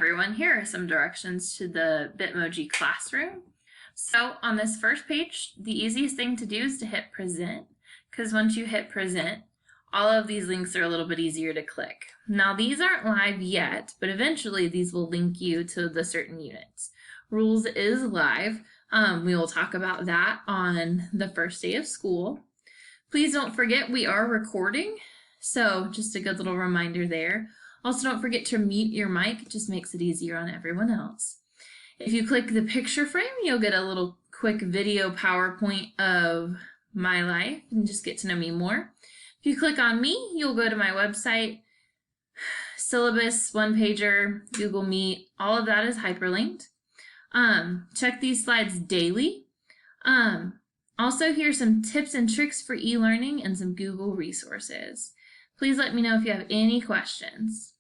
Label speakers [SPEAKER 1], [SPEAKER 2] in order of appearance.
[SPEAKER 1] everyone, here are some directions to the Bitmoji classroom. So on this first page, the easiest thing to do is to hit present, because once you hit present, all of these links are a little bit easier to click. Now these aren't live yet, but eventually these will link you to the certain units. Rules is live. We will talk about that on the first day of school. Please don't forget we are recording, so just a good little reminder there. Also, don't forget to mute your mic. It just makes it easier on everyone else. If you click the picture frame, you'll get a little quick video PowerPoint of my life and just get to know me more. If you click on me, you'll go to my website, syllabus, one-pager, Google Meet, all of that is hyperlinked. Check these slides daily. Also, here's some tips and tricks for e-learning and some Google resources. Please let me know if you have any questions.